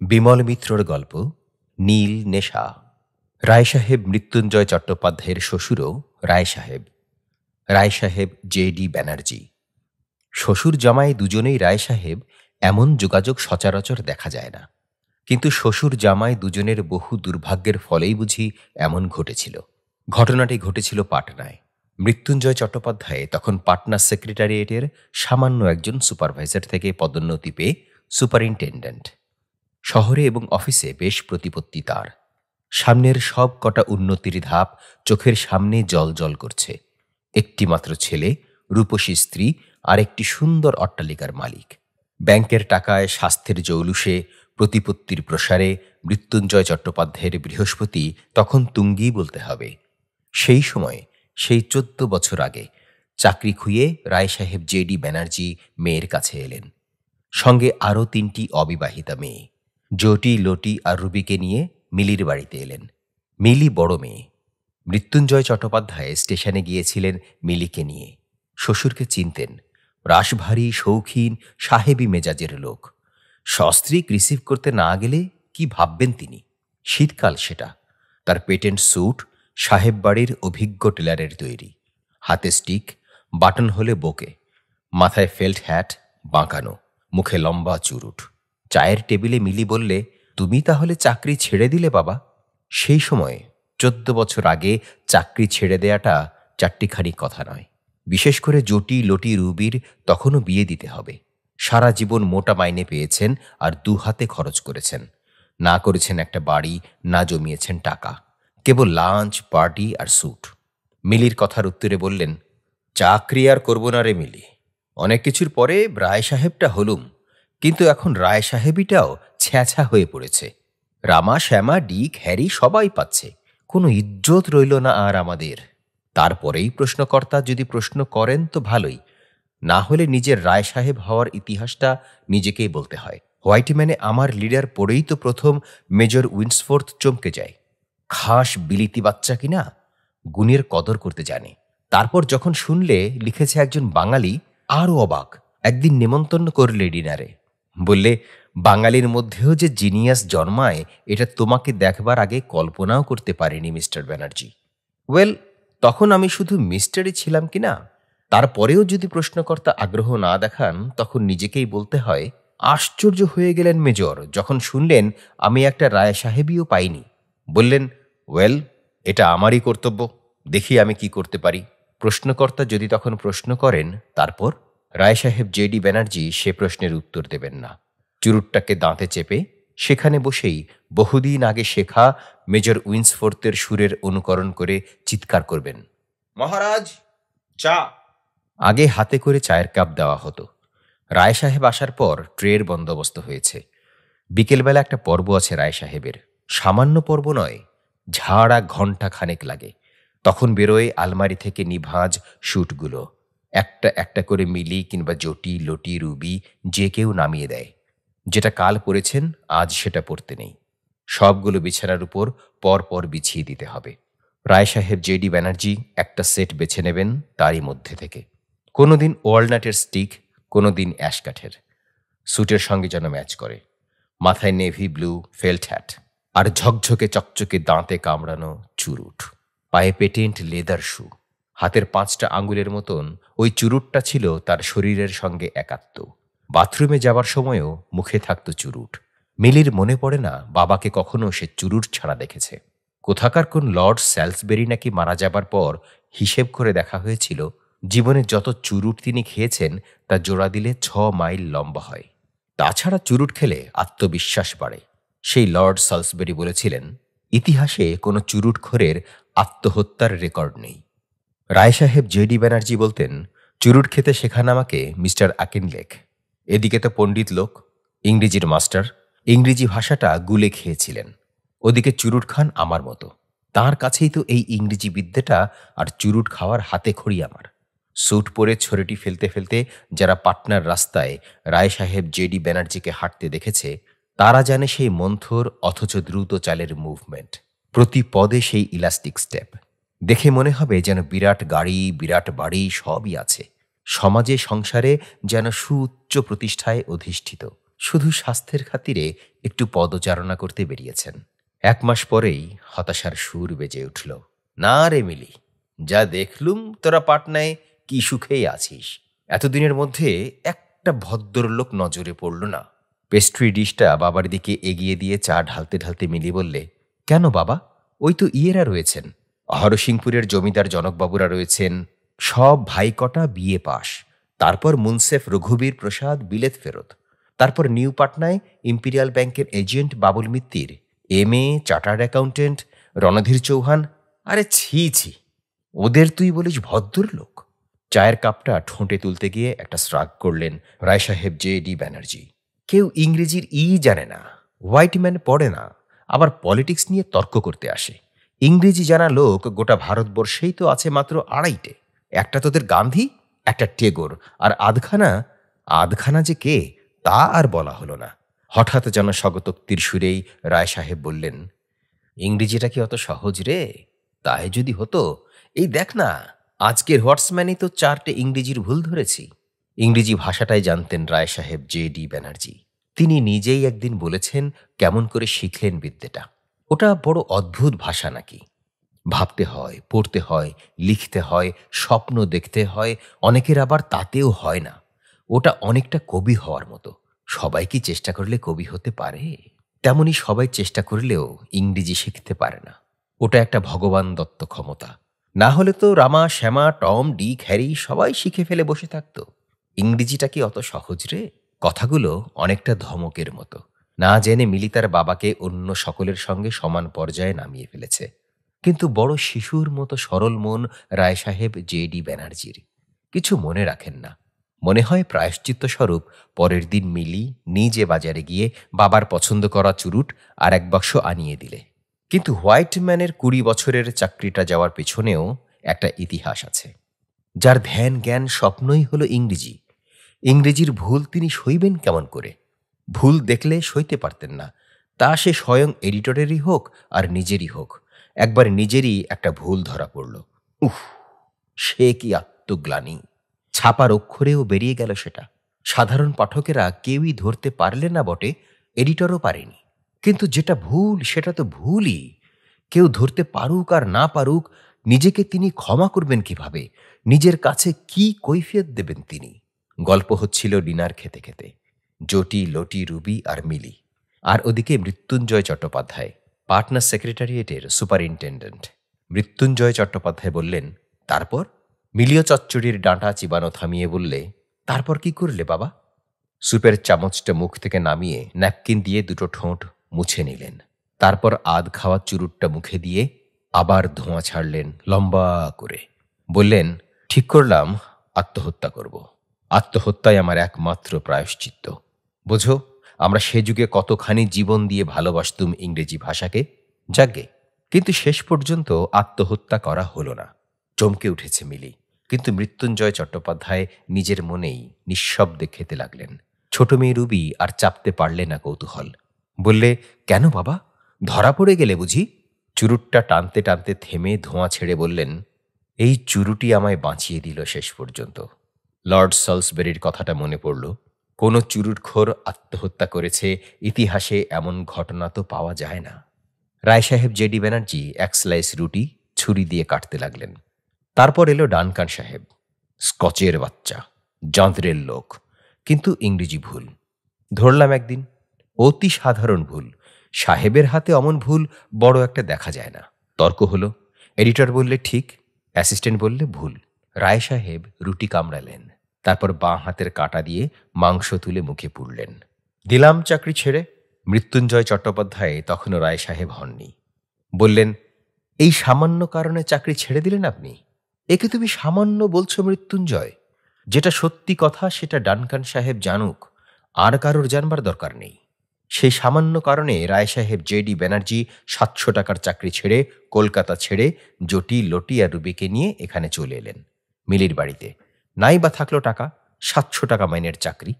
বিমল মিত্রর গল্প নীল নেশা। রায় সাহেব মৃত্যুঞ্জয় চট্টোপাধ্যায়ের শ্বশুরও রায় সাহেব। রায় সাহেব জে.ডি. ব্যানার্জি। শ্বশুর জামাই দুজনেই রায় সাহেব, এমন যোগাযোগ সচরাচর দেখা যায় না। কিন্তু শ্বশুর জামাই দুজনের বহু দুর্ভাগ্যের ফলেই বুঝি এমন ঘটেছিল। ঘটনাটি ঘটেছিল পাটনায়। মৃত্যুঞ্জয় চট্টোপাধ্যায় তখন পাটনা সেক্রেটারিয়েটের সামান্য একজন সুপারভাইজার থেকে পদোন্নতি পেয়ে সুপারিনটেন্ডেন্ট। শহরে এবং অফিসে বেশ প্রতিপত্তি তার। সামনের সব কটা উন্নতির ধাপ চোখের সামনে জল জল করছে। একটি মাত্র ছেলে, রূপসী স্ত্রী, আর একটি সুন্দর অট্টালিকার মালিক। ব্যাংকের টাকায়, স্বাস্থ্যের জৌলুসে, প্রতিপত্তির প্রসারে মৃত্যুঞ্জয় চট্টোপাধ্যায়ের বৃহস্পতি তখন তুঙ্গি বলতে হবে। সেই সময়ে, সেই 14 বছর আগে, চাকরি খুইয়ে রায় সাহেব জে.ডি. ব্যানার্জি মেয়ের কাছে এলেন। সঙ্গে আরও 3টি অবিবাহিতা মেয়ে। জটি, লটি আর রুবিকে নিয়ে মিলির বাড়িতে এলেন। মিলি বড় মেয়ে। মৃত্যুঞ্জয় চট্টোপাধ্যায় স্টেশনে গিয়েছিলেন মিলিকে নিয়ে। শ্বশুরকে চিনতেন। রাশভারী, শৌখিন, সাহেবী মেজাজের লোক। সস্ত্রীক রিসিভ করতে না গেলে কি ভাববেন তিনি? শীতকাল সেটা। তার পেটেন্ট স্যুট সাহেব বাড়ির অভিজ্ঞ টেলারের তৈরি। হাতে স্টিক, বাটন হলে বোকে, মাথায় ফেল্ট হ্যাট বাঁকানো, মুখে লম্বা চুরুট। চায়ের টেবিলে মিলি বললে, তুমি তাহলে চাকরি ছেড়ে দিলে বাবা? সেই সময়ে 14 বছর আগে চাকরি ছেড়ে দেয়াটা চারটিখানি কথা নয়। বিশেষ করে জটি, লটি, রুবির তখনও বিয়ে দিতে হবে। সারা জীবন মোটা মাইনে পেয়েছেন আর 2 হাতে খরচ করেছেন। না করেছেন একটা বাড়ি, না জমিয়েছেন টাকা। কেবল লাঞ্চ, পার্টি আর স্যুট। মিলির কথার উত্তরে বললেন, চাকরি আর করব না রে মিলি। অনেক কিছুর পরে রায় সাহেবটা হলুম, কিন্তু এখন রায় সাহেবিটাও ছ্যাঁছা হয়ে পড়েছে। রামা, শ্যামা, ডিক, হ্যারি সবাই পাচ্ছে। কোনো ইজ্জত রইল না আর আমাদের। তারপরেই প্রশ্নকর্তা যদি প্রশ্ন করেন তো ভালোই, না হলে নিজের রায় সাহেব হওয়ার ইতিহাসটা নিজেকেই বলতে হয়। হোয়াইটম্যানে আমার লিডার পড়েই তো প্রথম মেজর উইন্সফোর্থ চমকে যায়। খাস বিলিতি বাচ্চা কিনা, গুণের কদর করতে জানে। তারপর যখন শুনলে লিখেছে একজন বাঙালি, আরও অবাক। একদিন নেমন্তন্ন করলে ডিনারে। বললে, বাঙালির মধ্যেও যে জিনিয়াস জন্মায় এটা তোমাকে দেখবার আগে কল্পনাও করতে পারিনি মিস্টার ব্যানার্জি। ওয়েল, তখন আমি শুধু মিস্টারই ছিলাম কিনা। তারপরেও যদি প্রশ্নকর্তা আগ্রহ না দেখান, তখন নিজেকেই বলতে হয়, আশ্চর্য হয়ে গেলেন মেজর যখন শুনলেন আমি একটা রায় সাহেবিও পাইনি। বললেন, ওয়েল, এটা আমারই কর্তব্য, দেখি আমি কি করতে পারি। প্রশ্নকর্তা যদি তখন প্রশ্ন করেন, তারপর রায় সাহেব জে.ডি. ব্যানার্জি সে প্রশ্নের উত্তর দেবেন না। চুরুটটাকে দাঁতে চেপে সেখানে বসেই বহুদিন আগে শেখা মেজর উইন্সফোর্থের সুরের অনুকরণ করে চিৎকার করবেন, মহারাজ, চা। আগে হাতে করে চায়ের কাপ দেওয়া হতো। রায় সাহেব আসার পর ট্রের বন্দোবস্ত হয়েছে। বিকেলবেলা একটা পর্ব আছে রায় সাহেবের। সামান্য পর্ব নয়, ঝাড়া ঘণ্টা খানেক লাগে। তখন বেরোয় আলমারি থেকে নিভাঁজ স্যুটগুলো। একটা একটা করে মিলি কিংবা জটি, লটি, রুবি যে কেউ নামিয়ে দেয়। যেটা কাল পরেছেন আজ সেটা পরতে নেই। সবগুলো বিছানার উপর পর পর বিছিয়ে দিতে হবে। রায় সাহেব জে.ডি. ব্যানার্জি একটা সেট বেছে নেবেন তারই মধ্যে থেকে। কোনোদিন ওয়ালনাটের স্টিক, কোনোদিন অ্যাশকাঠের। স্যুটের সঙ্গে যেন ম্যাচ করে। মাথায় নেভি ব্লু ফেল্ট হ্যাট, আর ঝকঝকে চকচকে দাঁতে কামড়ানো চুরুট। পায়ে পেটেন্ট লেদার শু। হাতের 5টা আঙুলের মতন ওই চুরুটটা ছিল তার শরীরের সঙ্গে একাত্ম। বাথরুমে যাবার সময়ও মুখে থাকত চুরুট। মিলির মনে পড়ে না বাবাকে কখনো সে চুরুট ছাড়া দেখেছে। কোথাকার কোন লর্ড স্যালসবেরি নাকি মারা যাবার পর হিসেব করে দেখা হয়েছিল, জীবনে যত চুরুট তিনি খেয়েছেন তা জোড়া দিলে 6 মাইল লম্বা হয়। তাছাড়া চুরুট খেলে আত্মবিশ্বাস বাড়ে। সেই লর্ড সালসবেরি বলেছিলেন, ইতিহাসে কোনো চুরুটখোরের আত্মহত্যার রেকর্ড নেই। রায় সাহেব জে.ডি. ব্যানার্জি বলতেন, চুরুট খেতে শেখান আমাকে মিস্টার আকিনলেক। এদিকে তো পণ্ডিত লোক, ইংরেজির মাস্টার, ইংরেজি ভাষাটা গুলে খেয়েছিলেন। ওদিকে চুরুট খান আমার মতো। তার কাছেই তো এই ইংরেজি বিদ্যাটা আর চুরুট খাওয়ার হাতে খড়ি আমার। স্যুট পরে ছড়েটি ফেলতে ফেলতে যারা পাটনার রাস্তায় রায় সাহেব জে.ডি. ব্যানার্জিকে হাঁটতে দেখেছে, তারা জানে সেই মন্থর অথচ দ্রুত চালের মুভমেন্ট, প্রতি পদে সেই ইলাস্টিক স্টেপ। দেখে মনে হবে যেন বিরাট গাড়ি, বিরাট বাড়ি সবই আছে। সমাজে, সংসারে যেন সুউচ্চ প্রতিষ্ঠায় অধিষ্ঠিত। শুধু স্বাস্থ্যের খাতিরে একটু পদচারণা করতে বেরিয়েছেন। 1 মাস পরেই হতাশার সুর বেজে উঠল। না রে মিলি, যা দেখলুম তোরা পাটনায় কি সুখেই আছিস। এতদিনের মধ্যে একটা ভদ্রলোক নজরে পড়ল না। পেস্ট্রি ডিশটা বাবার দিকে এগিয়ে দিয়ে চা ঢালতে ঢালতে মিলি বললে, কেন বাবা, ওই তো ইয়েরা রয়েছেন, হরসিংপুরের জমিদার জনকবাবুরা রয়েছেন, সব ভাই কটা বিয়ে পাশ, তারপর মুন্সেফ রঘুবীর প্রসাদ বিলেত ফেরত, তারপর নিউ পাটনায় ইম্পিরিয়াল ব্যাংকের agent Babul Mittir, MA chartered accountant Randhir Chauhan. আরে ছি ছি, ওদের তুই বলিস ভদ্রলোক? চায়ের কাপটা ঠোঁটে তুলতে গিয়ে একটা শ্রাগ করলেন রায় সাহেব JD ব্যানার্জি। কেউ ইংরেজির জানে না, হোয়াইট ম্যান পড়ে না, আবার পলিটিক্স নিয়ে তর্ক করতে আসে। ইংরেজি জানা লোক গোটা ভারতবর্ষেই তো আছে মাত্র 2.5টে। একটা তোদের গান্ধী, একটা টেগোর, আর আধখানা যে কে তা আর বলা হলো না। হঠাৎ যেন স্বগতোক্তির সুরেই রায় সাহেব বললেন, ইংরেজিটা কি অত সহজ রে? তাই যদি হতো, এই দেখ না, আজকের হোয়াটসম্যানই তো 4টে ইংরেজির ভুল ধরেছি। ইংরেজি ভাষাটাই জানতেন রায় সাহেব JD ব্যানার্জি। তিনি নিজেই একদিন বলেছেন কেমন করে শিখলেন বিদ্যেটা। ওটা বড় অদ্ভুত ভাষা নাকি। ভাবতে হয়, পড়তে হয়, লিখতে হয়, স্বপ্ন দেখতে হয়, অনেকের আবার তাতেও হয় না। ওটা অনেকটা কবি হওয়ার মতো। সবাই কি চেষ্টা করলে কবি হতে পারে? তেমনি সবাই চেষ্টা করলেও ইংরেজি শিখতে পারে না। ওটা একটা ভগবান দত্ত ক্ষমতা। না হলে তো রামা, শ্যামা, টম, ডিক, হ্যারি সবাই শিখে ফেলে বসে থাকতো। ইংরেজিটা কি অত সহজ রে? কথাগুলো অনেকটা ধমকের মতো। না জেনে মিলি তার বাবাকে অন্য সকলের সঙ্গে সমান পর্যায়ে নামিয়ে ফেলেছে। কিন্তু বড় শিশুর মতো সরল মন রায় সাহেব JD ব্যানার্জির। কিছু মনে রাখেন না। মনে হয় প্রায়শ্চিত্ত স্বরূপ পরের দিন মিলি নিজে বাজারে গিয়ে বাবার পছন্দ করা চুরুট আর 1 বাক্স আনিয়ে দিলে। কিন্তু হোয়াইট ম্যানের 20 বছরের চাকরিটা যাওয়ার পেছনেও একটা ইতিহাস আছে। যার ধ্যান জ্ঞান স্বপ্নই হলো ইংরেজি। ইংরেজির ভুল তিনি সইবেন কেমন করে? ভুল দেখলে সইতে পারতেন না। তা সে স্বয়ং এডিটরেরই হোক আর নিজেরই হোক। একবার নিজেরই একটা ভুল ধরা পড়ল। উফ, সে কি আত্মগ্লানি! ছাপার অক্ষরেও বেরিয়ে গেল সেটা। সাধারণ পাঠকেরা কেউই ধরতে পারলে না বটে, এডিটরও পারেনি। কিন্তু যেটা ভুল সেটা তো ভুলই। কেউ ধরতে পারুক আর না পারুক, নিজেকে তিনি ক্ষমা করবেন কিভাবে? নিজের কাছে কি কৈফিয়ত দেবেন তিনি? গল্প হচ্ছিল ডিনার খেতে খেতে। জটি, লটি, রুবি আর মিলি। আর ওদিকে মৃত্যুঞ্জয় চট্টোপাধ্যায়, পাটনা সেক্রেটারিয়েটের সুপারিনটেন্ডেন্ট। মৃত্যুঞ্জয় চট্টোপাধ্যায় বললেন, তারপর? মিলিও চচ্চড়ির ডাঁটা চিবানো থামিয়ে বললে, তারপর কি করলে বাবা? সুপের চামচটা মুখ থেকে নামিয়ে ন্যাপকিন দিয়ে 2টো ঠোঁট মুছে নিলেন। তারপর আধ খাওয়া চুরুটটা মুখে দিয়ে আবার ধোঁয়া ছাড়লেন লম্বা করে। বললেন, ঠিক করলাম আত্মহত্যা করব। আত্মহত্যাই আমার একমাত্র প্রায়শ্চিত্ত। বোঝো, আমরা সে যুগে কতখানি জীবন দিয়ে ভালোবাসতুম ইংরেজি ভাষাকে। যাগ্গে, কিন্তু শেষ পর্যন্ত আত্মহত্যা করা হলো না। চমকে উঠেছে মিলি। কিন্তু মৃত্যুঞ্জয় চট্টোপাধ্যায় নিজের মনেই নিঃশব্দে খেতে লাগলেন। ছোট মেয়ে রুবি আর চাপতে পারলে না কৌতূহল। বললে, কেন বাবা, ধরা পড়ে গেলে বুঝি? চুরুটটা টানতে টানতে থেমে ধোঁয়া ছেড়ে বললেন, এই চুরুটি আমায় বাঁচিয়ে দিল শেষ পর্যন্ত। লর্ড সলসবেরির কথাটা মনে পড়ল। কোনো চুরুটখোর আত্মহত্যা করেছে, ইতিহাসে এমন ঘটনা তো পাওয়া যায় না। রায় সাহেব JD ব্যানার্জি 1 স্লাইস রুটি ছুরি দিয়ে কাটতে লাগলেন। তারপর এলো ডানকান সাহেব, স্কচের বাচ্চা, জাঁদরের লোক, কিন্তু ইংরেজি ভুল। ধরলাম একদিন, অতি সাধারণ ভুল। সাহেবের হাতে অমন ভুল বড় একটা দেখা যায় না। তর্ক হলো। এডিটর বললে ঠিক, অ্যাসিস্ট্যান্ট বললে ভুল। রায় সাহেব রুটি কামড়ালেন। তারপর বাঁ হাতের কাঁটা দিয়ে মাংস তুলে মুখে পুড়লেন। দিলাম চাকরি ছেড়ে। মৃত্যুঞ্জয় চট্টোপাধ্যায় তখনও রায় সাহেব হননি। বললেন, এই সামান্য কারণে চাকরি ছেড়ে দিলেন আপনি? একে তুমি সামান্য বলছো মৃত্যুঞ্জয়? যেটা সত্যি কথা সেটা ডানকান সাহেব জানুক, আর কারোর জানবার দরকার নেই। সেই সামান্য কারণে রায় সাহেব JD ব্যানার্জি 700 টাকার চাকরি ছেড়ে, কলকাতা ছেড়ে, জটি, লটি আর রুবিকে নিয়ে এখানে চলে এলেন মিলির বাড়িতে। নাই বা থাকলো টাকা, 700 টাকা মাইনের চাকরি।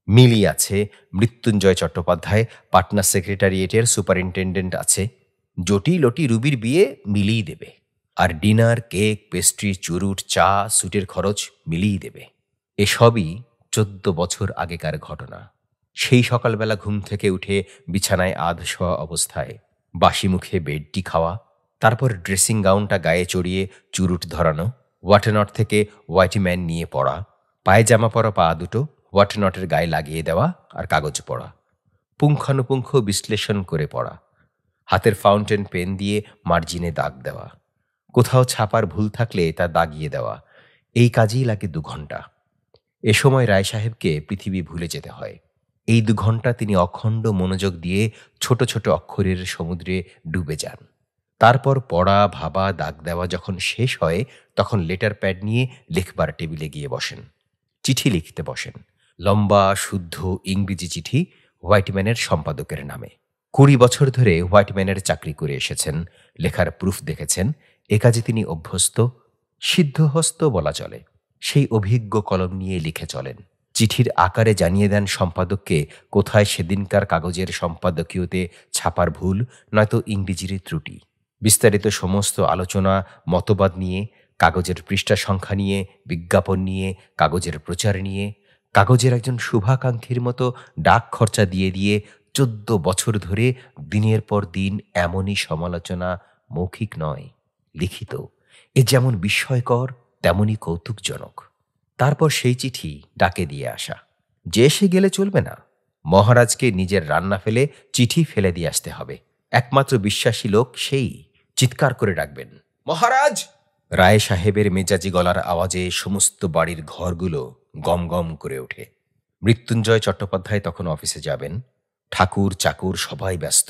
মিলি আছে, মৃত্যুঞ্জয় চট্টোপাধ্যায় পাটনা সেক্রেটারিয়েটের সুপারিনটেন্ডেন্ট আছে। জটি, লটি, রুবির বিয়ে মিলিয়ে দেবে। আর ডিনার, কেক, পেস্ট্রি, চুরুট, চা, স্যুটের খরচ মিলিয়ে দেবে। এসবই 14 বছর আগেকার ঘটনা। সেই সকালবেলা ঘুম থেকে উঠে বিছানায় আধ শোয়া অবস্থায় বাসি মুখে বেডটি খাওয়া, তারপর ড্রেসিং গাউনটা গায়ে চড়িয়ে চুরুট ধরানো, ওয়াটেনট থেকে হোয়াইটম্যান নিয়ে পড়া, পায়ে জামা পরা পা দুটো ওয়াটেনটের গায়ে লাগিয়ে দেওয়া আর কাগজ পড়া, পুঙ্খানুপুঙ্খ বিশ্লেষণ করে পড়া, হাতের ফাউন্টেন পেন দিয়ে মার্জিনে দাগ দেওয়া, কোথাও ছাপার ভুল থাকলে তা দাগিয়ে দেওয়া, এই কাজেই লাগে 2 ঘন্টা। এ সময় রায় সাহেবকে পৃথিবী ভুলে যেতে হয়। এই 2 ঘন্টা তিনি অখণ্ড মনোযোগ দিয়ে ছোট ছোট অক্ষরের সমুদ্রে ডুবে যান। তারপর পড়া, ভাবা, দাগ দেওয়া যখন শেষ হয়, তখন লেটার প্যাড নিয়ে লিখবার টেবিলে গিয়ে বসেন। চিঠি লিখতে বসেন। লম্বা শুদ্ধ ইংরেজি চিঠি হোয়াইটম্যানের সম্পাদকের নামে। 20 বছর ধরে হোয়াইটম্যানের চাকরি করে এসেছেন, লেখার প্রুফ দেখেছেন, এ কাজে তিনি অভ্যস্ত, সিদ্ধহস্ত বলা চলে। সেই অভিজ্ঞ কলম নিয়ে লিখে চলেন। চিঠির আকারে জানিয়ে দেন সম্পাদককে কোথায় সেদিনকার কাগজের সম্পাদকীয়তে ছাপার ভুল, নয়তো ইংরেজির ত্রুটি। বিস্তারিত সমস্ত আলোচনা, মতবাদ নিয়ে, কাগজের পৃষ্ঠা সংখ্যা নিয়ে, বিজ্ঞাপন নিয়ে, কাগজের প্রচার নিয়ে, কাগজের একজন শুভাকাঙ্ক্ষীর মতো ডাক খরচা দিয়ে দিয়ে 14 বছর ধরে দিনের পর দিন এমনই সমালোচনা, মৌখিক নয়, লিখিত। এ যেমন বিস্ময়কর তেমনই কৌতুকজনক। তারপর সেই চিঠি ডাকে দিয়ে আসা। যে সে গেলে চলবে না। মহারাজকে নিজের রান্না ফেলে চিঠি ফেলে দিয়ে আসতে হবে। একমাত্র বিশ্বাসী লোক সেই। চিৎকার করে ডাকবেন, মহারাজ! রায় সাহেবের মেজাজি গলার আওয়াজে সমস্ত বাড়ির ঘরগুলো গম গম করে ওঠে। মৃত্যুঞ্জয় চট্টোপাধ্যায় তখন অফিসে যাবেন। ঠাকুর চাকুর সবাই ব্যস্ত।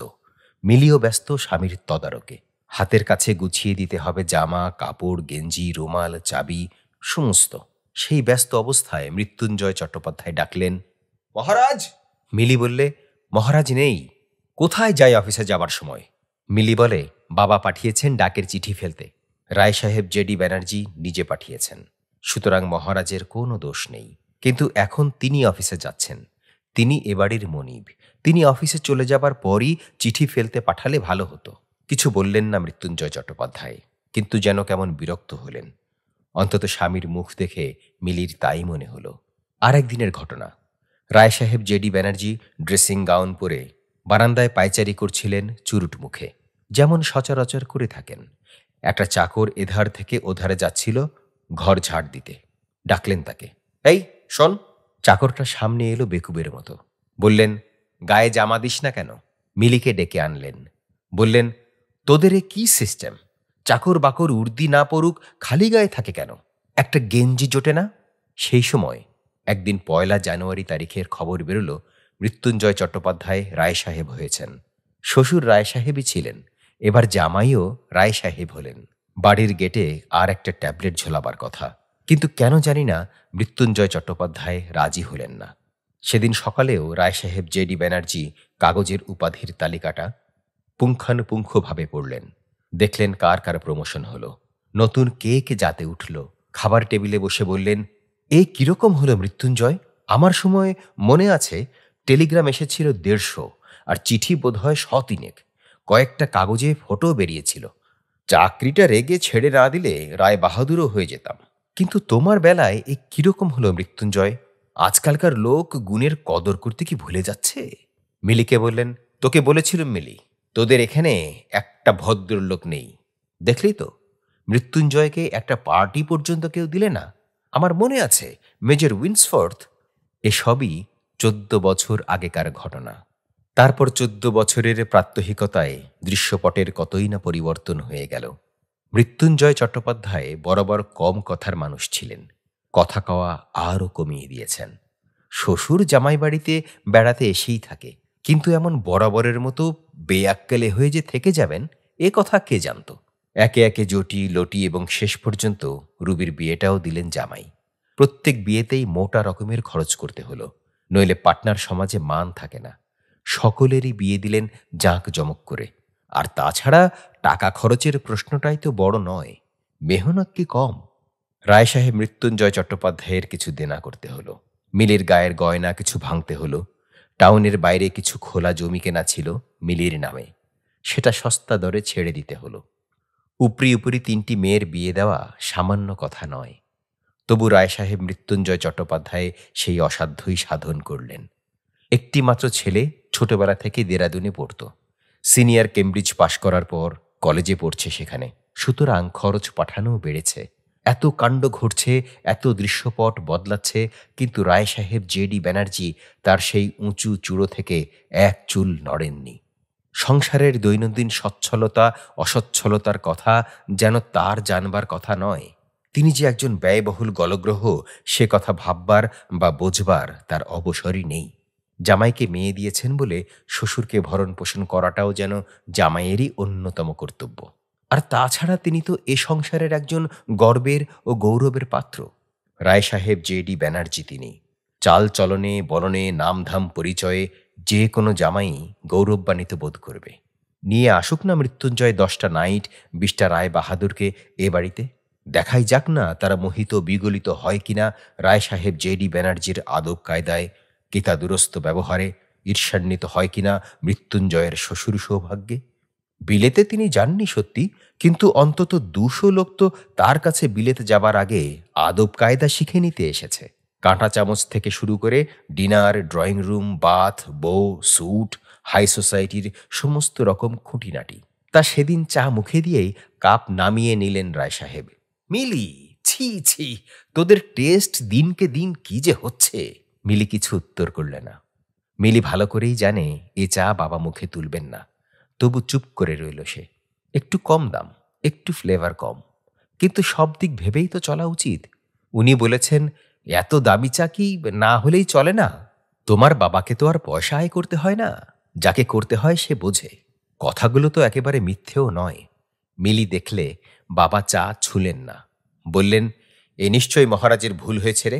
মিলিও ব্যস্ত স্বামীর তদারকে। হাতের কাছে গুছিয়ে দিতে হবে জামা, কাপড়, গেঞ্জি, রুমাল, চাবি, সমস্ত। সেই ব্যস্ত অবস্থায় মৃত্যুঞ্জয় চট্টোপাধ্যায় ডাকলেন, মহারাজ! মিলি বললে, মহারাজ নেই। কোথায় যাই অফিসে যাবার সময়? মিলি বলে, বাবা পাঠিয়েছেন ডাকের চিঠি ফেলতে। রায় সাহেব জেডি ব্যানার্জি নিজে পাঠিয়েছেন, সুতরাং মহারাজের কোনো দোষ নেই। কিন্তু এখন তিনি অফিসে যাচ্ছেন। তিনি এ বাড়ির মনিব। তিনি অফিসে চলে যাবার পরই চিঠি ফেলতে পাঠালে ভালো হতো। কিছু বললেন না মৃত্যুঞ্জয় চট্টোপাধ্যায়, কিন্তু যেন কেমন বিরক্ত হলেন। অন্তত স্বামীর মুখ দেখে মিলির তাই মনে হলো। আর একদিনের ঘটনা। রায় সাহেব জেডি ব্যানার্জি ড্রেসিং গাউন পরে বারান্দায় পায়চারি করছিলেন চুরুট মুখে, যেমন সচরাচর করে থাকেন। একটা চাকর এধার থেকে ওধারে যাচ্ছিল ঘর ঝাড় দিতে। ডাকলেন তাকে, এই শোন! চাকরটা সামনে এলো বেকুবের মতো। বললেন, গায়ে জামা দিস না কেন? মিলিকে ডেকে আনলেন। বললেন, তোদের এ কি সিস্টেম? চাকর বাকর উর্দি না পড়ুক খালি গায়ে থাকে কেন? একটা গেঞ্জি জোটে না? সেই সময় একদিন 1 জানুয়ারি তারিখের খবর বেরোলো মৃত্যুঞ্জয় চট্টোপাধ্যায় রায় সাহেব হয়েছেন। শ্বশুর রায় সাহেবই ছিলেন, এবার জামাইও রায় সাহেব হলেন। বাড়ির গেটে আর একটা ট্যাবলেট ঝোলাবার কথা, কিন্তু কেন জানি না মৃত্যুঞ্জয় চট্টোপাধ্যায় রাজি হলেন না। সেদিন সকালেও রায় সাহেব জেডি ব্যানার্জি কাগজের উপাধির তালিকাটা পুঙ্খানুপুঙ্খভাবে পড়লেন। দেখলেন কার কার প্রমোশন হলো, নতুন কে কে জাতে উঠল। খাবার টেবিলে বসে বললেন, এ কিরকম হলো মৃত্যুঞ্জয়? আমার সময় মনে আছে টেলিগ্রাম এসেছিল 150, আর চিঠি বোধহয় 100-3। কয়েকটা কাগজে ফটো বেরিয়েছিল। চাকরিটা রেগে ছেড়ে না দিলে রায় বাহাদুরও হয়ে যেতাম। কিন্তু তোমার বেলায় এ কিরকম হলো মৃত্যুঞ্জয়? আজকালকার লোক গুণের কদর করতে কি ভুলে যাচ্ছে? মিলিকে বললেন, তোকে বলেছিলাম মিলি, তোদের এখানে একটা ভদ্রলোক নেই। দেখলি তো, মৃত্যুঞ্জয়কে একটা পার্টি পর্যন্ত কেউ দিলে না। আমার মনে আছে মেজর উইন্সফোর্থ। এসবই 14 বছর আগেকার ঘটনা। তারপর 14 বছরের প্রাত্যহিকতায় দৃশ্যপটের কতই না পরিবর্তন হয়ে গেল। মৃত্যুঞ্জয় চট্টোপাধ্যায় বরাবর কম কথার মানুষ ছিলেন। কথা কওয়া আরও কমিয়ে দিয়েছেন। শ্বশুর জামাই বাড়িতে বেড়াতে এসেই থাকে, কিন্তু এমন বরাবরের মতো বেয়াক্কেলে হয়ে যে থেকে যাবেন, এ কথা কে জানত? একে একে জটি লটি এবং শেষ পর্যন্ত রুবির বিয়েটাও দিলেন জামাই। প্রত্যেক বিয়েতেই মোটা রকমের খরচ করতে হলো, নইলে পাটনার সমাজে মান থাকে না। সকলেরই বিয়ে দিলেন জাঁকজমক করে। আর তাছাড়া টাকা খরচের প্রশ্নটাই তো বড় নয়, মেহনত কি কম? রায় সাহেব মৃত্যুঞ্জয় চট্টোপাধ্যায়ের কিছু দেনা করতে হলো। মিলির গায়ের গয়না কিছু ভাঙতে হলো। টাউনের বাইরে কিছু খোলা জমি কেনা ছিল মিলির নামে, সেটা সস্তা দরে ছেড়ে দিতে হলো। উপরি উপরি 3টি মেয়ের বিয়ে দেওয়া সামান্য কথা নয়। তবু রায় সাহেব মৃত্যুঞ্জয় চট্টোপাধ্যায় সেই অসাধ্যই সাধন করলেন। একটি মাত্র ছেলে, ছোটবেলা থেকে দেরাদুনে পড়ত। সিনিয়র কেমব্রিজ পাশ করার পর কলেজে পড়ছে সেখানে। সুতরাং খরচ পাঠানোও বেড়েছে। এত কাণ্ড ঘটছে, এত দৃশ্যপট বদলাচ্ছে, কিন্তু রায় সাহেব জেডি ব্যানার্জি তার সেই উঁচু চূড়ো থেকে এক চুল নড়েননি। সংসারের দৈনন্দিন সচ্ছলতা অসচ্ছলতার কথা যেন তার জানবার কথা নয়। তিনি যে একজন ব্যয়বহুল গলগ্রহ, সে কথা ভাববার বা বোঝবার তার অবসরই নেই। জামাইকে মেয়ে দিয়েছেন বলে শ্বশুরকে ভরণ পোষণ করাটাও যেন জামাইয়েরই অন্যতম কর্তব্য। আর তাছাড়া তিনি তো এ সংসারের একজন গর্বের ও গৌরবের পাত্র। রায় সাহেব জেডি ব্যানার্জি তিনি। চাল চলনে বলনে নামধাম পরিচয়ে যে কোনো জামাই গৌরবান্বিত বোধ করবে। নিয়ে আসুক না মৃত্যুঞ্জয় 10টা নাইট, 20টা রায় বাহাদুরকে এ বাড়িতে। দেখাই যাক না তারা মোহিত বিগলিত হয় কিনা রায় সাহেব জেডি ব্যানার্জির আদব কায়দায়, কেতাদুরস্ত ব্যবহারে, ঈর্ষান্বিত হয় কিনা মৃত্যুঞ্জয়ের শ্বশুর সৌভাগ্যে। বিলেতে তিনি যাননি সত্যি, কিন্তু অন্তত 200 লোক তো তার কাছে বিলেতে যাবার আগে আদব কায়দা শিখে নিতে এসেছে। কাঁটা চামচ থেকে শুরু করে ডিনার, ড্রয়িং রুম, বাথ, বউ, স্যুট, হাই সোসাইটির সমস্ত রকম খুঁটিনাটি। তা সেদিন চা মুখে দিয়েই কাপ নামিয়ে নিলেন রায় সাহেব। মিলি, ছি ছি, তোদের টেস্ট দিনকে দিন কি যে হচ্ছে। মিলি কিছু উত্তর করলে না। মিলি ভালো করেই জানে এ চা বাবা মুখে তুলবেন না। তবু চুপ করে রইল সে। একটু কম দাম, একটু ফ্লেভার কম, কিন্তু সব দিক ভেবেই তো চলা উচিত। উনি বলেছেন, এত দামি চা কি না হলেই চলে না? তোমার বাবাকে তো আর পয়সা আয় করতে হয় না, যাকে করতে হয় সে বোঝে। কথাগুলো তো একেবারে মিথ্যেও নয়। মিলি দেখলে বাবা চা ছুলেন না। বললেন, এ নিশ্চয়ই মহারাজের ভুল হয়েছে রে,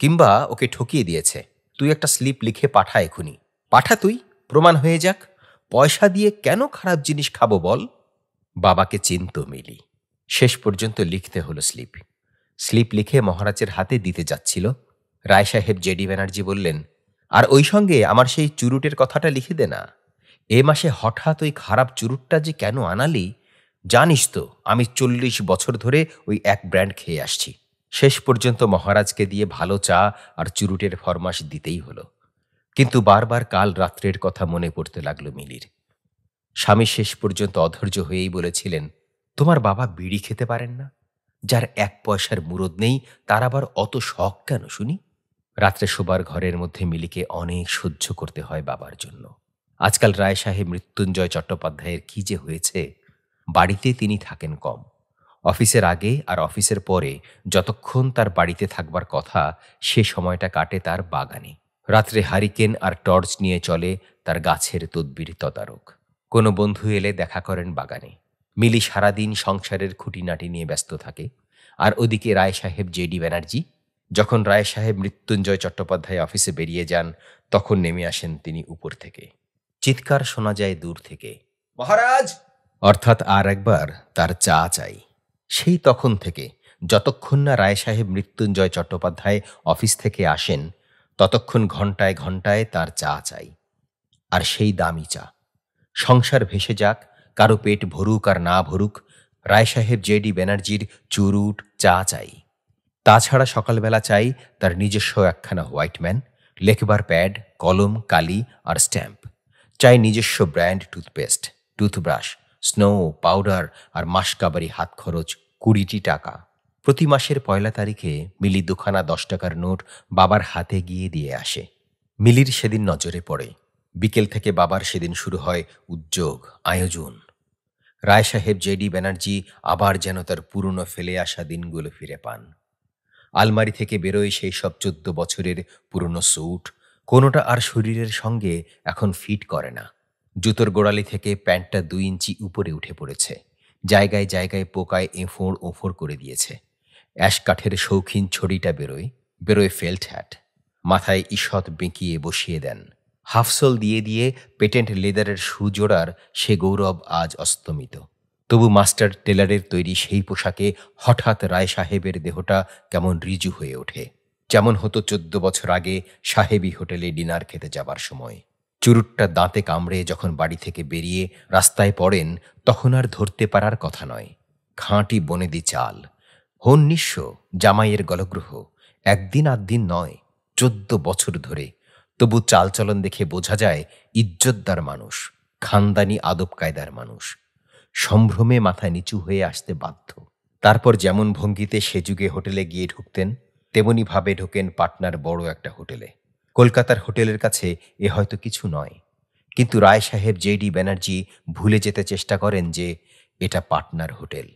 কিংবা ওকে ঠকিয়ে দিয়েছে। তুই একটা স্লিপ লিখে পাঠা এখুনি। পাঠা তুই, প্রমাণ হয়ে যাক। পয়সা দিয়ে কেন খারাপ জিনিস খাবো বল? বাবাকে চিনত মিলি। শেষ পর্যন্ত লিখতে হলো স্লিপ। স্লিপ লিখে মহারাজের হাতে দিতে যাচ্ছিল। রায় সাহেব জেডি ব্যানার্জি বললেন, আর ওই সঙ্গে আমার সেই চুরুটের কথাটা লিখে দে না। এ মাসে হঠাৎ ওই খারাপ চুরুটটা যে কেন আনালি, জানিস তো আমি 40 বছর ধরে ওই এক ব্র্যান্ড খেয়ে আসছি। শেষ পর্যন্ত মহারাজকে দিয়ে ভালো চা আর চুরুটের ফরমাশ দিতেই হলো। কিন্তু বারবার কাল রাত্রের কথা মনে পড়তে লাগলো মিলির। স্বামী শেষ পর্যন্ত অধৈর্য হয়েই বলেছিলেন, তোমার বাবা বিড়ি খেতে পারেন না? যার 1 পয়সার মুরদ নেই, তার আবার অত শখ কেন শুনি? রাত্রে শোবার ঘরের মধ্যে মিলিকে অনেক সহ্য করতে হয় বাবার জন্য। আজকাল রায় সাহেব মৃত্যুঞ্জয় চট্টোপাধ্যায়ের কি যে হয়েছে, বাড়িতে তিনি থাকেন কম। অফিসের আগে আর অফিসের পরে যতক্ষণ তার বাড়িতে থাকবার কথা, সে সময়টা কাটে তার বাগানে। রাত্রে হারিকেন আর টর্চ নিয়ে চলে তার গাছের তদবির তদারক। কোনো বন্ধু এলে দেখা করেন বাগানে। মিলি সারাদিন সংসারের খুঁটিনাটি নিয়ে ব্যস্ত থাকে। আর ওদিকে রায় সাহেব জেডি ব্যানার্জি, যখন রায় সাহেব মৃত্যুঞ্জয় চট্টোপাধ্যায় অফিসে বেরিয়ে যান, তখন নেমে আসেন তিনি উপর থেকে। চিৎকার শোনা যায় দূর থেকে, মহারাজ! অর্থাৎ আর একবার তার চা চাই। সেই তখন থেকে যতক্ষণ না রায় সাহেব মৃত্যুঞ্জয় চট্টোপাধ্যায় অফিস থেকে আসেন, ততক্ষণ ঘণ্টায় ঘণ্টায় তার চা চাই। আর সেই দামি চা। সংসার ভেসে যাক, কারো পেট ভরুক আর না ভরুক, রায় সাহেব জেডি ব্যানার্জির চুরুট চা চাই। তাছাড়া সকালবেলা চাই তার নিজস্ব একখানা হোয়াইটম্যান, লেখবার প্যাড, কলম, কালি আর স্ট্যাম্প। চাই নিজস্ব brand toothpaste, toothbrush, snow, powder আর মাসকাবারি হাত খরচ 20টি টাকা। প্রতি মাসের 1 তারিখে মিলি 2খানা 10 টাকার নোট বাবার হাতে গিয়ে দিয়ে আসে। মিলির সেদিন নজরে পড়ে। বিকেল থেকে বাবার সেদিন শুরু হয় উদ্যোগ, আয়োজন। রায় সাহেব জেডি ব্যানার্জি আবার যেন তার পুরনো ফেলে আসা দিনগুলো ফিরে পান। আলমারি থেকে বেরোয় সেই সব 14 বছরের পুরনো স্যুট। কোনোটা আর শরীরের সঙ্গে এখন ফিট করে না। জুতোর গোড়ালি থেকে প্যান্টটা 2 ইঞ্চি উপরে উঠে পড়েছে। জায়গায় জায়গায় পোকায় এঁফোড় ওফোড় করে দিয়েছে। অ্যাশ কাঠের শৌখিন ছড়িটা বেরোয় ফেল্ট হ্যাট। মাথায় ঈষৎ বেঁকিয়ে বসিয়ে দেন। হাফসোল দিয়ে দিয়ে পেটেন্ট লেদারের সুজোড়ার সে গৌরব আজ অস্তমিত। তবু মাস্টার টেলারের তৈরি সেই পোশাকে হঠাৎ রায় সাহেবের দেহটা কেমন ঋজু হয়ে ওঠে, যেমন হতো 14 বছর আগে সাহেবী হোটেলে ডিনার খেতে যাবার সময়। চুরুটটা দাঁতে কামড়ে যখন বাড়ি থেকে বেরিয়ে রাস্তায় পড়েন, তখন আর ধরতে পারার কথা নয়। খাঁটি বনেদি চাল, হন নিঃস্ব, জামাইয়ের গলগ্রহ, একদিন আধদিন নয়, 14 বছর ধরে। তবু চালচলন দেখে বোঝা যায় ইজ্জতদার মানুষ, খানদানি আদব কায়দার মানুষ। সম্ভ্রমে মাথা নিচু হয়ে আসতে বাধ্য। তারপর যেমন ভঙ্গিতে সে যুগে হোটেলে গিয়ে ঢুকতেন, তেমনি ভাবে ঢোকেন পাটনার বড় একটা হোটেলে। কলকাতার হোটেলের কাছে এ হয়তো কিছু নয়, কিন্তু রায় সাহেব জেডি ব্যানার্জি ভুলে যেতে চেষ্টা করেন যে এটা পাটনার হোটেল।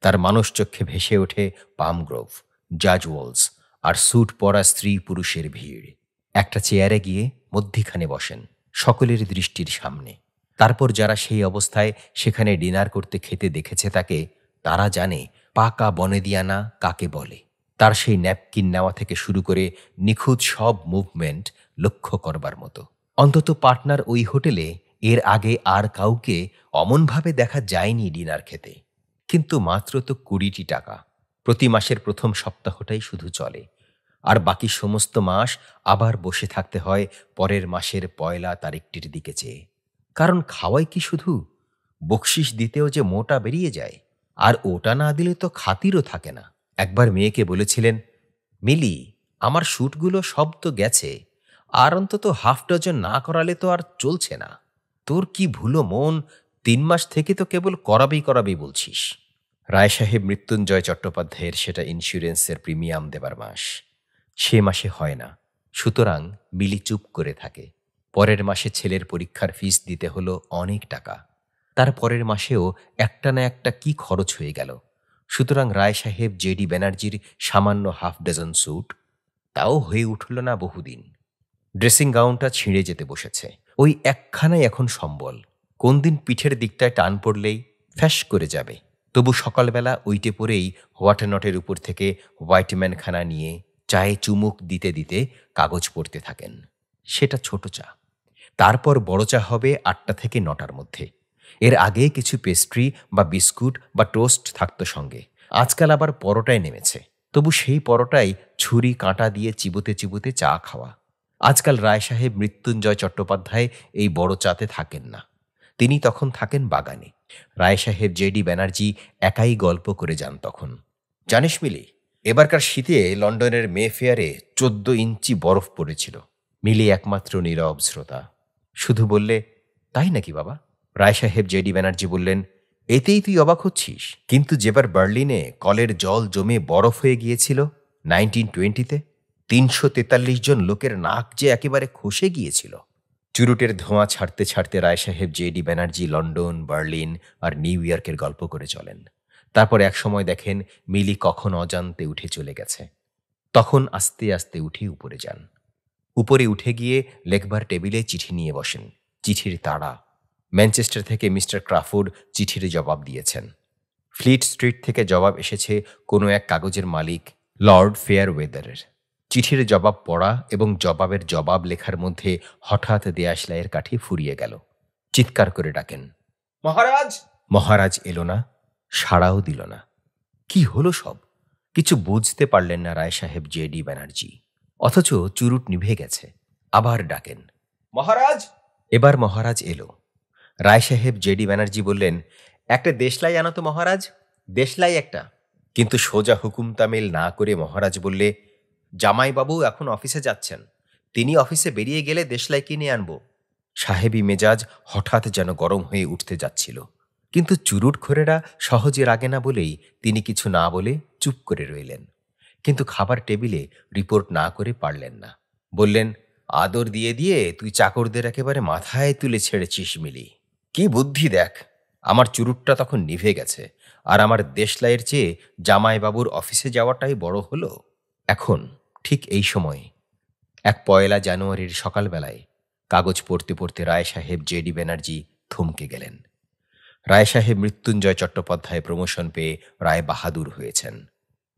তার মানুষচক্ষে ভেসে ওঠে পামগ্রোভ, জাজ ওয়ালস আর স্যুট পরা স্ত্রী পুরুষের ভিড়। একটা চেয়ারে গিয়ে মধ্যিখানে বসেন, সকলের দৃষ্টির সামনে। তারপর যারা সেই অবস্থায় সেখানে ডিনার করতে খেতে দেখেছে তাকে, তারা জানে পাকা বনেদিয়ানা কাকে বলে। তার সেই ন্যাপকিন নেওয়া থেকে শুরু করে নিখুঁত সব মুভমেন্ট লক্ষ্য করবার মতো। অন্তত পাটনার ওই হোটেলে এর আগে আর কাউকে অমনভাবে দেখা যায়নি ডিনার খেতে। কিন্তু মাত্র তো 20টি টাকা। প্রতি মাসের প্রথম সপ্তাহটাই শুধু চলে, আর বাকি সমস্ত মাস আবার বসে থাকতে হয় পরের মাসের পয়লা তারিখটির দিকে চেয়ে। কারণ খাওয়াই কি শুধু, বকশিস দিতেও যে মোটা বেরিয়ে যায়, আর ওটা না দিলে তো খাতিরও থাকে না। একবার মেয়েকে বলেছিলেন, মিলি, আমার শ্যুটগুলো সব তো গেছে, আর অন্তত হাফ ডজন না করালে তো আর চলছে না। তোর কি ভুলো মন, 3 মাস থেকে তো কেবল করাবেই বলছিস। রায় সাহেব মৃত্যুঞ্জয় চট্টোপাধ্যায়ের সেটা ইন্স্যুরেন্সের প্রিমিয়াম দেবার মাস। সে মাসে হয় না, সুতরাং মিলি চুপ করে থাকে। পরের মাসে ছেলের পরীক্ষার ফিস দিতে হলো অনেক টাকা। তার পরের মাসেও একটা না একটা কি খরচ হয়ে গেল। সুতরাং রায় সাহেব জেডি ব্যানার্জির সামান্য হাফ ডজন স্যুট, তাও হয়ে উঠল না বহুদিন। ড্রেসিং গাউনটা ছিঁড়ে যেতে বসেছে। ওই একখানাই এখন সম্বল। কোন দিন পিঠের দিকটায় টান পড়লেই ফ্যাস করে যাবে। তবু সকালবেলা ওইটে পরেই হোয়াটেনটের উপর থেকে হোয়াইটম্যানখানা নিয়ে চায়ে চুমুক দিতে দিতে কাগজ পড়তে থাকেন। সেটা ছোট চা। তারপর বড় চা হবে 8টা থেকে 9টার মধ্যে। এর আগে কিছু পেস্ট্রি বা বিস্কুট বা টোস্ট থাকতো সঙ্গে। আজকাল আবার পরোটায় নেমেছে। তবু সেই পরোটাই ছুরি কাঁটা দিয়ে চিবোতে চিবোতে চা খাওয়া। আজকাল রায় সাহেব মৃত্যুঞ্জয় চট্টোপাধ্যায় এই বড় চাতে থাকেন না। তিনি তখন থাকেন বাগানে। রায় সাহেব জেডি ব্যানার্জি একাই গল্প করে যান তখন। জানিস মিলি, এবারকার শীতে লন্ডনের মে ফেয়ারে 14 ইঞ্চি বরফ পড়েছিল। মিলি একমাত্র নীরব শ্রোতা। শুধু বললে, তাই নাকি বাবা? রায় সাহেব জেডি ব্যানার্জি বললেন, এতেই তুই অবাক হচ্ছিস? কিন্তু যেবার বার্লিনে কলের জল জমে বরফ হয়ে গিয়েছিল 1920-তে, 343 জন লোকের নাক যে একেবারে খসে গিয়েছিল। চুরুটের ধোঁয়া ছাড়তে ছাড়তে রায় সাহেব জেডি ব্যানার্জি লন্ডন, বার্লিন আর নিউ ইয়র্কের গল্প করে চলেন। তারপর এক সময় দেখেন মিলি কখন অজান্তে উঠে চলে গেছে। তখন আস্তে আস্তে উঠে উপরে যান। উপরে উঠে গিয়ে লেখবার টেবিলে চিঠি নিয়ে বসেন। চিঠির তাড়া। ম্যানচেস্টার থেকে মিস্টার ক্রাফোর্ড চিঠির জবাব দিয়েছেন। ফ্লিট স্ট্রিট থেকে জবাব এসেছে কোনো এক কাগজের মালিক লর্ড ফেয়ারওয়েদারের। চিঠির জবাব পড়া এবং জবাবের জবাব লেখার মধ্যে হঠাৎ দেয়াশলাইয়ের কাঠি ফুরিয়ে গেল। চিৎকার করে ডাকেন, মহারাজ! মহারাজ এলো না, সাড়াও দিল না। কি হলো সব? কিছু বুঝতে পারলেন না রায় সাহেব জেডি ব্যানার্জি। অথচ চুরুট নিভে গেছে। আবার ডাকেন, মহারাজ! এবার মহারাজ এলো। রায় সাহেব জেডি ব্যানার্জি বললেন, একটা দেশলাই আনো তো মহারাজ, দেশলাই একটা। কিন্তু সোজা হুকুম তামিল না করে মহারাজ বললে, জামাইবাবু এখন অফিসে যাচ্ছেন, তিনি অফিসে বেরিয়ে গেলে দেশলাই কিনে আনবো। সাহেবী মেজাজ হঠাৎ যেন গরম হয়ে উঠতে যাচ্ছিল। কিন্তু চুরুটখোরেরা সহজে রাগে না বলেই তিনি কিছু না বলে চুপ করে রইলেন। কিন্তু খাবার টেবিলে রিপোর্ট না করে পারলেন না। বললেন, আদর দিয়ে দিয়ে তুই চাকরদের একেবারে মাথায় তুলে ছেড়েছিস মিলি। কি বুদ্ধি দেখ! আমার চুরুটটা তখন নিভে গেছে, আর আমার দেশলাইয়ের চেয়ে জামাইবাবুর অফিসে যাওয়াটাই বড় হলো। এখন ঠিক এই সময়, এক পয়লা জানুয়ারির সকালবেলায় কাগজ পড়তে পড়তে রায় সাহেব জেডি ব্যানার্জি থমকে গেলেন। রায় সাহেব মৃত্যুঞ্জয় চট্টোপাধ্যায় প্রমোশন পেয়ে রায় বাহাদুর হয়েছেন।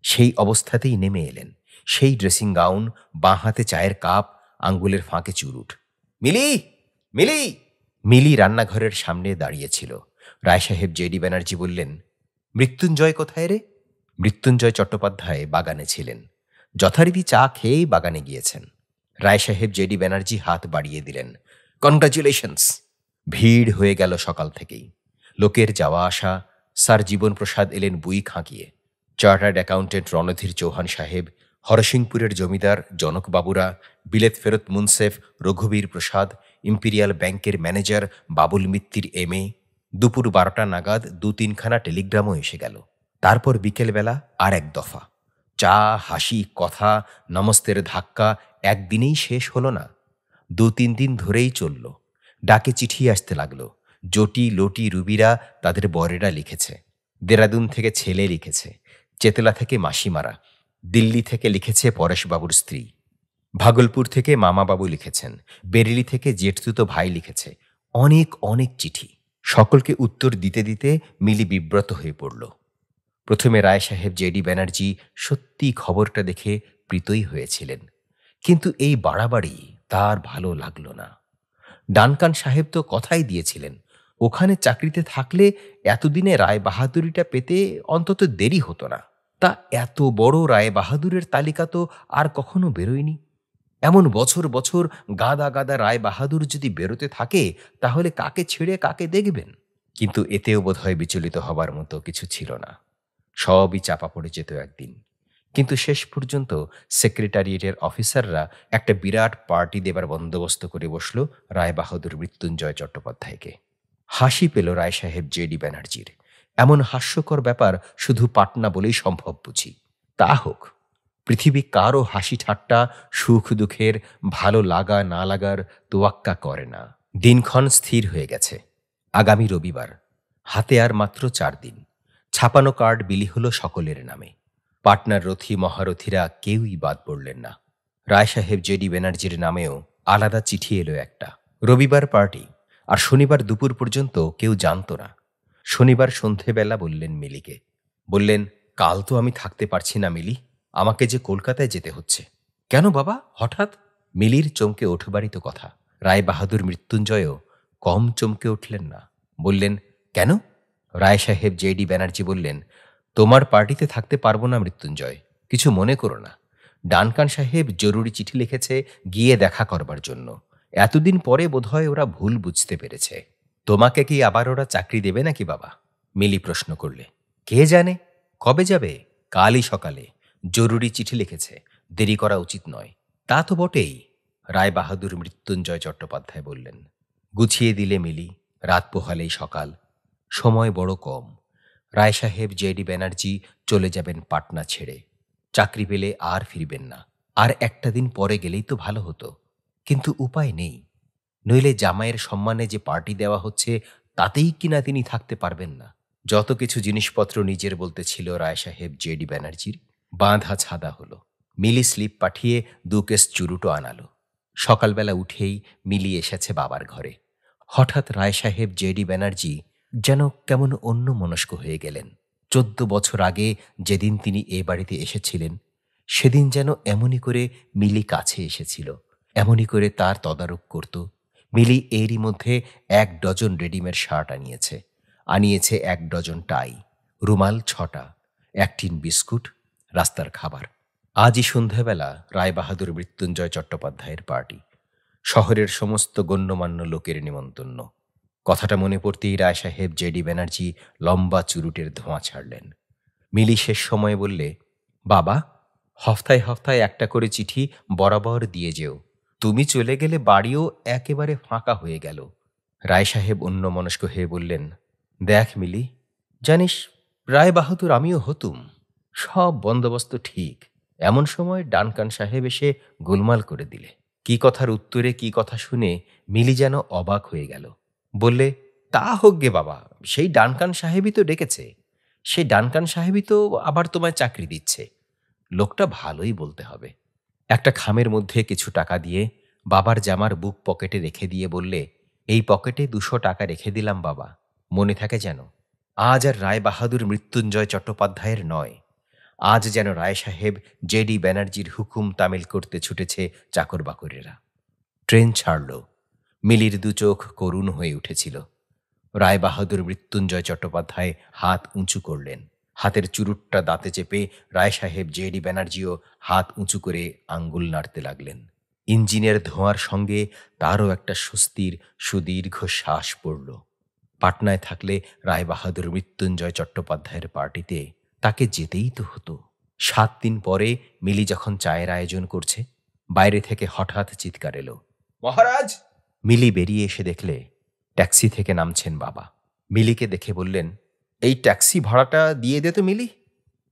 সেই অবস্থাতেই নেমে এলেন। সেই ড্রেসিং গাউন, বাঁ হাতে চায়ের কাপ, আঙ্গুলের ফাঁকে চুরুট। মিলি! মিলি! মিলি রান্নাঘরের সামনে দাঁড়িয়েছিল। রায় সাহেব জেডি ব্যানার্জি বললেন, মৃত্যুঞ্জয় কোথায় রে? মৃত্যুঞ্জয় চট্টোপাধ্যায় বাগানে ছিলেন। যথারীতি চা খেয়েই বাগানে গিয়েছেন। রায় সাহেব জেডি ব্যানার্জি হাত বাড়িয়ে দিলেন, কনগ্রাচুলেশনস! ভিড় হয়ে গেল সকাল থেকেই। লোকের যাওয়া আসা। স্যার জীবন প্রসাদ এলেন বুই খাঁকিয়ে। চার্টার্ড অ্যাকাউন্টেন্ট রণধীর চৌহান সাহেব, হরসিংপুরের জমিদার জনকবাবুরা, বিলেত ফেরত মুনসেফ রঘুবীর প্রসাদ, ইম্পিরিয়াল ব্যাংকের ম্যানেজার বাবুল মিত্তির এমএ। দুপুর 12টা নাগাদ 2-3খানা টেলিগ্রামও এসে গেল। তারপর বিকেলবেলা আর এক দফা। চা, হাসি, কথা, নমস্তের ধাক্কা একদিনেই শেষ হলো না। 2-3 দিন ধরেই চলল। ডাকে চিঠি আসতে লাগলো। জটি, লটি, রুবিরা তাদের বরেরা লিখেছে। দেরাদুন থেকে ছেলে লিখেছে। চেতলা থেকে মাসিমারা। দিল্লি থেকে লিখেছে পরেশবাবুর স্ত্রী। ভাগলপুর থেকে মামাবাবু লিখেছেন। বেরেলি থেকে জেঠতুতো ভাই লিখেছে। অনেক অনেক চিঠি। সকলকে উত্তর দিতে দিতে মিলি বিব্রত হয়ে পড়ল। প্রথমে রায় সাহেব জেডি ব্যানার্জি সত্যি খবরটা দেখে প্রীতই হয়েছিলেন, কিন্তু এই বাড়াবাড়ি তার ভালো লাগল না। ডানকান সাহেব তো কথাই দিয়েছিলেন, ওখানে চাকরিতে থাকলে এতদিনে রায় বাহাদুরিটা পেতে অন্তত দেরি হতো না। তা এত বড় রায় বাহাদুরের তালিকা তো আর কখনো বেরোয়নি। এমন বছর বছর গাদা গাদা রায় বাহাদুর যদি বেরোতে থাকে, তাহলে কাকে ছেড়ে কাকে দেখবেন? কিন্তু এতেও বোধহয় বিচলিত হবার মতো কিছু ছিল না। সবই চাপা পড়ে যেত একদিন। কিন্তু শেষ পর্যন্ত সেক্রেটারিয়েটের অফিসাররা একটা বিরাট পার্টি দেবার বন্দোবস্ত করে বসল রায় বাহাদুর মৃত্যুঞ্জয় চট্টোপাধ্যায়কে। হাসি পেল রায় সাহেব জেডি ব্যানার্জির। এমন হাস্যকর ব্যাপার শুধু পাটনা বলেই সম্ভব বুঝি। তা হোক, পৃথিবী কারও হাসি ঠাট্টা, সুখ দুঃখের, ভালো লাগা না লাগার তোয়াক্কা করে না। দিনক্ষণ স্থির হয়ে গেছে। আগামী রবিবার। হাতে আর মাত্র 4 দিন। ছাপানো কার্ড বিলি হলো সকলের নামে। পাটনার রথী মহারথীরা কেউই বাদ পড়লেন না। রায় সাহেব জেডি ব্যানার্জির নামেও আলাদা চিঠি এলো একটা। রবিবার পার্টি, আর শনিবার দুপুর পর্যন্ত কেউ জানত না। শনিবার সন্ধেবেলা বললেন মিলিকে, বললেন, কাল তো আমি থাকতে পারছি না মিলি, আমাকে যে কলকাতায় যেতে হচ্ছে। কেন বাবা, হঠাৎ? মিলির চমকে ওঠবারই তো কথা। রায় বাহাদুর মৃত্যুঞ্জয়ও কম চমকে উঠলেন না। বললেন, কেন? রায় সাহেব জেডি ব্যানার্জি বললেন, তোমার পার্টিতে থাকতে পারবো না মৃত্যুঞ্জয়, কিছু মনে করো না। ডানকান সাহেব জরুরি চিঠি লিখেছে গিয়ে দেখা করবার জন্য। এতদিন পরে বোধহয় ওরা ভুল বুঝতে পেরেছে। তোমাকে কি আবার ওরা চাকরি দেবে নাকি বাবা? মিলি প্রশ্ন করলে। কে জানে, কবে যাবে? কালই সকালে। জরুরি চিঠি লিখেছে, দেরি করা উচিত নয়। তা তো বটেই, রায় বাহাদুর মৃত্যুঞ্জয় চট্টোপাধ্যায় বললেন। গুছিয়ে দিলে মিলি। রাত পোহালেই সকাল। সময় বড় কম। রায় সাহেব জেডি ব্যানার্জি চলে যাবেন পাটনা ছেড়ে। চাকরি পেলে আর ফিরবেন না। আর একটা দিন পরে গেলেই তো ভালো হতো, কিন্তু উপায় নেই। নইলে জামাইয়ের সম্মানে যে পার্টি দেওয়া হচ্ছে, তাতেই কিনা তিনি থাকতে পারবেন না। যত কিছু জিনিসপত্র নিজের বলতে ছিল রায় সাহেব জেডি ব্যানার্জির, বাঁধা ছাদা হলো। মিলি স্লিপ পাঠিয়ে 2 কেস চুরুটো আনালো। সকালবেলা উঠেই মিলি এসেছে বাবার ঘরে। হঠাৎ রায় সাহেব জেডি ব্যানার্জি যেন কেমন অন্যমনস্ক হয়ে গেলেন। 14 বছর আগে যেদিন তিনি এ বাড়িতে এসেছিলেন, সেদিন যেন এমনই করে মিলি কাছে এসেছিল, এমনই করে তার তদারক করত। মিলি এরই মধ্যে 1 ডজন রেডিমেড শার্ট আনিয়েছে, আনিয়েছে 1 ডজন টাই, রুমাল 6টা, 1 টিন বিস্কুট, রাস্তার খাবার। আজই সন্ধ্যাবেলা রায় বাহাদুর মৃত্যুঞ্জয় চট্টোপাধ্যায়ের পার্টি। শহরের সমস্ত গণ্যমান্য লোকের নিমন্তন্ন। কথাটা মনে পড়তেই রায় সাহেব জেডি ব্যানার্জি লম্বা চুরুটের ধোঁয়া ছাড়লেন। মিলি শেষ সময়ে বললে, বাবা, হফতায় হফতায় একটা করে চিঠি বরাবর দিয়ে যেও। তুমি চলে গেলে বাড়িও একেবারে ফাঁকা হয়ে গেল। রায় সাহেব অন্যমনস্ক হয়ে বললেন, দেখ মিলি, জানিস, রায় বাহাদুর আমিও হতুম। সব বন্দোবস্ত ঠিক, এমন সময় ডানকান সাহেব এসে গোলমাল করে দিলে। কি কথার উত্তরে কি কথা শুনে মিলি যেন অবাক হয়ে গেল। বললে, তা হোক গে বাবা, সেই ডানকান সাহেবই তো ডেকেছে। সেই ডানকান সাহেবই তো আবার তোমায় চাকরি দিচ্ছে। লোকটা ভালোই বলতে হবে। একটা খামের মধ্যে কিছু টাকা দিয়ে বাবার জামার বুক পকেটে রেখে দিয়ে বললে, এই পকেটে 200 টাকা রেখে দিলাম বাবা, মনে থাকে যেন। আজ আর রায় বাহাদুর মৃত্যুঞ্জয় চট্টোপাধ্যায়ের নয়, আজ যেন রায় সাহেব জেডি ব্যানার্জির হুকুম তামিল করতে ছুটেছে চাকর বাকরেরা। ট্রেন ছাড়ল। মিলির 2 চোখ করুণ হয়ে উঠেছিল। রায় বাহাদুর মৃত্যুঞ্জয় চট্টোপাধ্যায় হাত উঁচু করলেন। হাতের চুরুটটা দাঁতে চেপে রায় সাহেব জেডি ব্যানার্জিও হাত উঁচু করে আঙ্গুল নাড়তে লাগলেন। ইঞ্জিনের ধোঁয়ার সঙ্গে তারও একটা স্বস্তির সুদীর্ঘ শ্বাস পড়ল। পাটনায় থাকলে রায় বাহাদুর মৃত্যুঞ্জয় চট্টোপাধ্যায়ের পার্টিতে তাকে যেতেই তো হতো। 7 দিন পরে মিলি যখন চায়ের আয়োজন করছে, বাইরে থেকে হঠাৎ চিৎকার এলো, মহারাজ! মিলি বেরিয়ে এসে দেখলে ট্যাক্সি থেকে নামছেন বাবা। মিলিকে দেখে বললেন, এই ট্যাক্সি ভাড়াটা দিয়ে দে তো মিলি।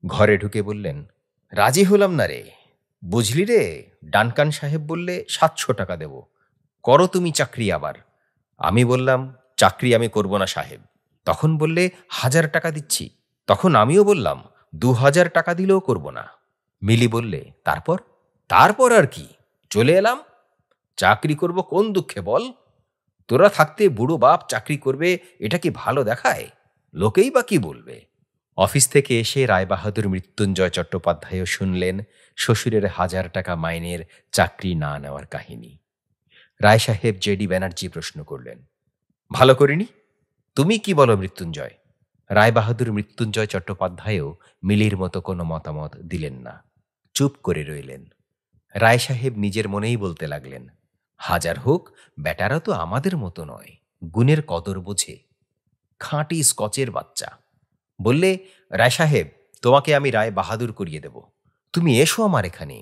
ঘরে ঢুকে বললেন, রাজি হলাম না রে, বুঝলি রে, ডানকান সাহেব বললে 700 টাকা দেব, করো তুমি চাকরি আবার। আমি বললাম, চাকরি আমি করব না সাহেব। তখন বললে 1000 টাকা দিচ্ছি। তখন আমিও বললাম 2000 টাকা দিলেও করব না। মিলি বললে, তারপর? তারপর আর কি, চলে এলাম। চাকরি করব কোন দুঃখে বল? তোরা থাকতে বুড়ো বাপ চাকরি করবে, এটা কি ভালো দেখায়? লোকেই বা কি বলবে? অফিস থেকে এসে রায়বাহাদুর মৃত্যুঞ্জয় চট্টোপাধ্যায়ও শুনলেন শ্বশুরের 1000 টাকা মাইনের চাকরি না নেওয়ার কাহিনী। রায় সাহেব জেডি ব্যানার্জি প্রশ্ন করলেন, ভালো করিনি? তুমি কি বলো মৃত্যুঞ্জয়? রায়বাহাদুর মৃত্যুঞ্জয় চট্টোপাধ্যায়ও মিলির মতো কোনো মতামত দিলেন না, চুপ করে রইলেন। রায় সাহেব নিজের মনেই বলতে লাগলেন, হাজার হোক, বেটারা তো আমাদের মতো নয়, গুণের কদর বোঝে, খাঁটি স্কচের বাচ্চা। বললে, রায় সাহেব, তোমাকে আমি রায় বাহাদুর করিয়ে দেব, তুমি এসো আমার এখানে।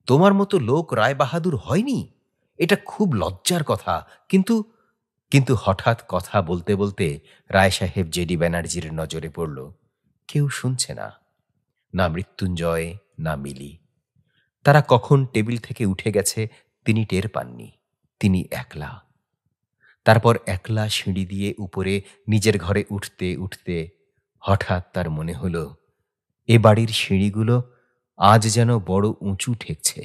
তোমার মতো লোক রায় বাহাদুর হয়নি, এটা খুব লজ্জার কথা। কিন্তু কিন্তু হঠাৎ কথা বলতে বলতে রায় সাহেব জেডি ব্যানার্জির নজরে পড়ল, কেউ শুনছে না, না মৃত্যুঞ্জয়, না মিলি। তারা কখন টেবিল থেকে উঠে গেছে তিনি টের পাননি। তিনি একলা। তারপর একলা সিঁড়ি দিয়ে উপরে নিজের ঘরে উঠতে উঠতে হঠাৎ তার মনে হলো, এ বাড়ির সিঁড়িগুলো আজ যেন বড় উঁচু ঠেকছে।